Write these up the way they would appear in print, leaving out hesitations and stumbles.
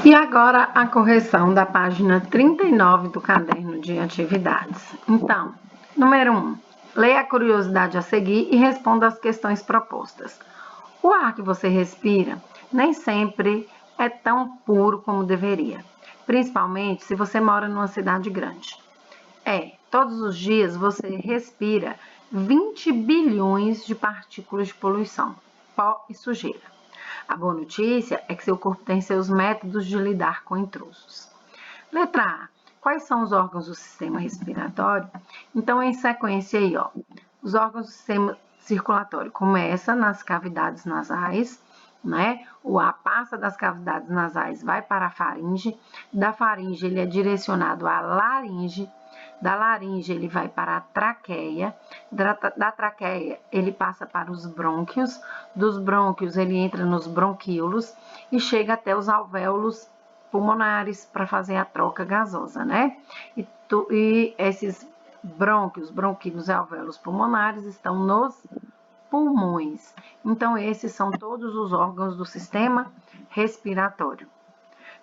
E agora a correção da página 39 do caderno de atividades. Então, número 1. Leia a curiosidade a seguir e responda as questões propostas. O ar que você respira nem sempre é tão puro como deveria, principalmente se você mora numa cidade grande. Todos os dias você respira 20 bilhões de partículas de poluição, pó e sujeira. A boa notícia é que seu corpo tem seus métodos de lidar com intrusos. Letra A. Quais são os órgãos do sistema respiratório? Então, em sequência aí, os órgãos do sistema circulatório começam nas cavidades nasais, né? O ar passa das cavidades nasais, vai para a faringe. Da faringe, ele é direcionado à laringe. Da laringe, ele vai para a traqueia. Da traqueia, ele passa para os brônquios. Dos brônquios, ele entra nos bronquíolos e chega até os alvéolos pulmonares para fazer a troca gasosa, né? E esses brônquios, bronquíolos e alvéolos pulmonares estão nos pulmões. Então, esses são todos os órgãos do sistema respiratório.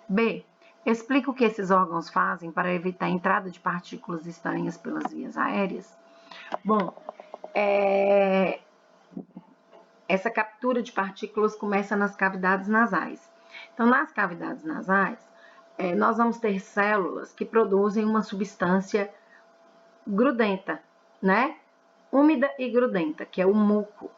B. Explica o que esses órgãos fazem para evitar a entrada de partículas estranhas pelas vias aéreas. Bom, essa captura de partículas começa nas cavidades nasais. Então, nas cavidades nasais, nós vamos ter células que produzem uma substância grudenta, né? Úmida e grudenta, que é o muco.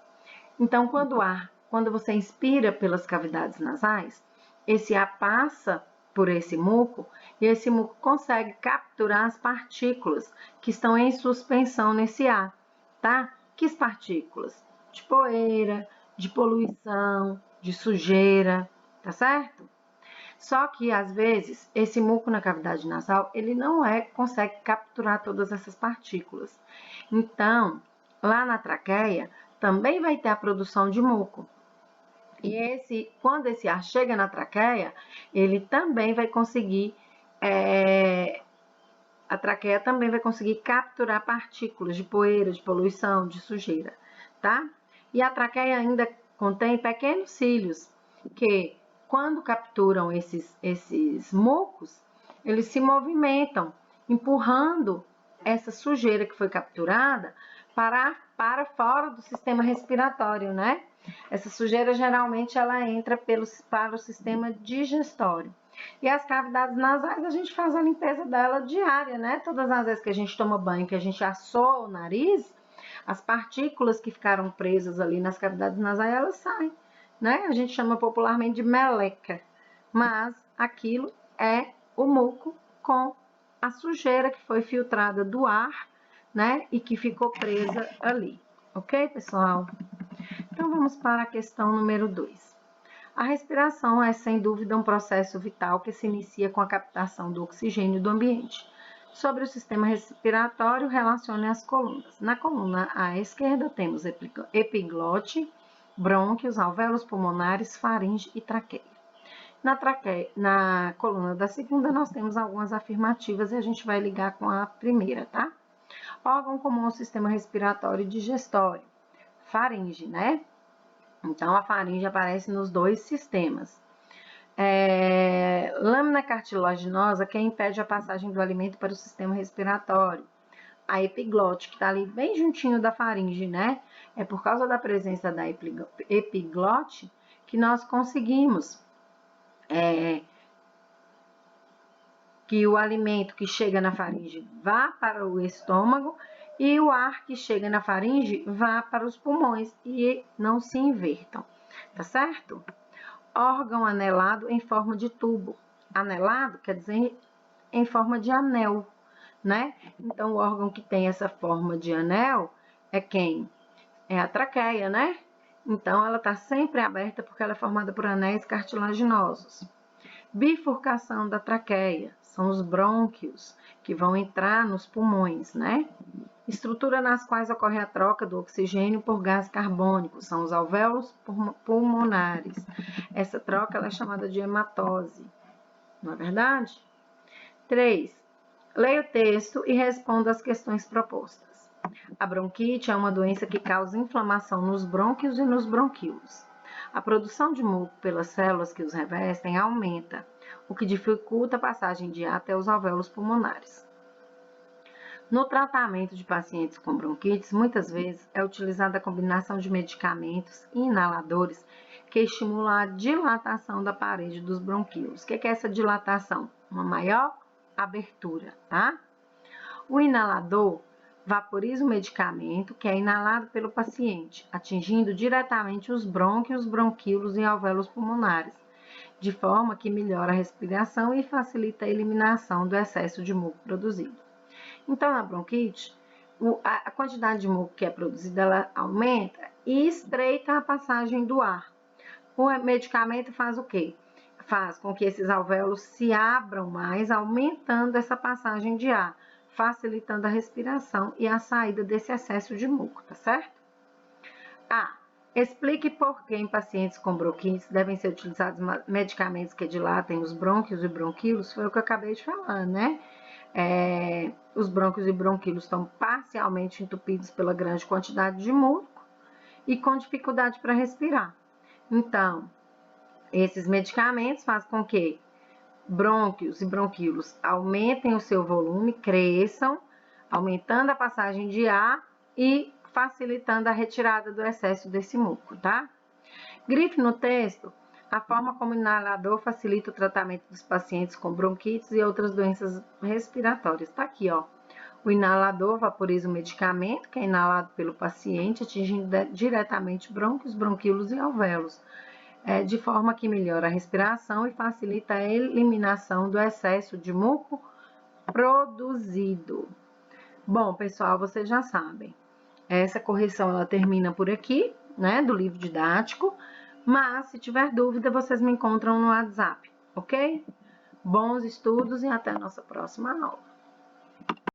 Então, quando você inspira pelas cavidades nasais, esse ar passa por esse muco e esse muco consegue capturar as partículas que estão em suspensão nesse ar, tá? Que partículas? De poeira, de poluição, de sujeira, tá certo? Só que, às vezes, esse muco na cavidade nasal, ele não consegue capturar todas essas partículas. Então, lá na traqueia, também vai ter a produção de muco. E quando esse ar chega na traqueia, ele também vai conseguir, a traqueia também vai conseguir capturar partículas de poeira, de poluição, de sujeira, tá? E a traqueia ainda contém pequenos cílios que, quando capturam esses mucos, eles se movimentam, empurrando essa sujeira que foi capturada para fora do sistema respiratório, né? Essa sujeira, geralmente, ela entra para o sistema digestório. E as cavidades nasais, a gente faz a limpeza dela diária, né? Todas as vezes que a gente toma banho, que a gente assoa o nariz, as partículas que ficaram presas ali nas cavidades nasais, elas saem, né? A gente chama popularmente de meleca, mas aquilo é o muco com a sujeira que foi filtrada do ar, né? E que ficou presa ali, ok, pessoal? Então, vamos para a questão número 2. A respiração é, sem dúvida, um processo vital que se inicia com a captação do oxigênio do ambiente. Sobre o sistema respiratório, relacione as colunas. Na coluna à esquerda, temos epiglote, brônquios, alvéolos pulmonares, faringe e traqueia. Na coluna da segunda, nós temos algumas afirmativas e a gente vai ligar com a primeira, tá? Órgão comum ao sistema respiratório e digestório. Faringe, né? Então, a faringe aparece nos dois sistemas. Lâmina cartilaginosa que impede a passagem do alimento para o sistema respiratório. A epiglote, que está ali bem juntinho da faringe, né? É por causa da presença da epiglote que nós conseguimos que o alimento que chega na faringe vá para o estômago e o ar que chega na faringe vá para os pulmões e não se invertam, tá certo? Órgão anelado em forma de tubo. Anelado quer dizer em forma de anel, né? Então, o órgão que tem essa forma de anel é quem? É a traqueia, né? Então, ela está sempre aberta porque ela é formada por anéis cartilaginosos. Bifurcação da traqueia, são os brônquios que vão entrar nos pulmões, né? Estrutura nas quais ocorre a troca do oxigênio por gás carbônico, são os alvéolos pulmonares. Essa troca ela é chamada de hematose, não é verdade? 3. Leia o texto e responda as questões propostas. A bronquite é uma doença que causa inflamação nos brônquios e nos bronquíolos. A produção de muco pelas células que os revestem aumenta. o que dificulta a passagem de ar até os alvéolos pulmonares. No tratamento de pacientes com bronquites, muitas vezes é utilizada a combinação de medicamentos e inaladores que estimulam a dilatação da parede dos bronquíolos. O que é essa dilatação? Uma maior abertura, tá? O inalador vaporiza o medicamento que é inalado pelo paciente, atingindo diretamente os brônquios, bronquíolos e alvéolos pulmonares, de forma que melhora a respiração e facilita a eliminação do excesso de muco produzido. Então, na bronquite, a quantidade de muco que é produzida ela aumenta e estreita a passagem do ar. O medicamento faz o quê? Faz com que esses alvéolos se abram mais, aumentando essa passagem de ar, facilitando a respiração e a saída desse excesso de muco, tá certo? Explique por que em pacientes com bronquites devem ser utilizados medicamentos que dilatem os brônquios e bronquíolos, foi o que eu acabei de falar, né? Os brônquios e bronquíolos estão parcialmente entupidos pela grande quantidade de muco e com dificuldade para respirar. Então, esses medicamentos fazem com que brônquios e bronquíolos aumentem o seu volume, cresçam, aumentando a passagem de ar e facilitando a retirada do excesso desse muco, tá? Grife no texto a forma como o inalador facilita o tratamento dos pacientes com bronquites e outras doenças respiratórias. Tá aqui, ó. O inalador vaporiza o medicamento que é inalado pelo paciente, atingindo diretamente brônquios, bronquíolos e alvéolos, de forma que melhora a respiração e facilita a eliminação do excesso de muco produzido. Bom, pessoal, vocês já sabem. Essa correção ela termina por aqui, né, do livro didático, mas se tiver dúvida, vocês me encontram no WhatsApp, ok? Bons estudos e até a nossa próxima aula.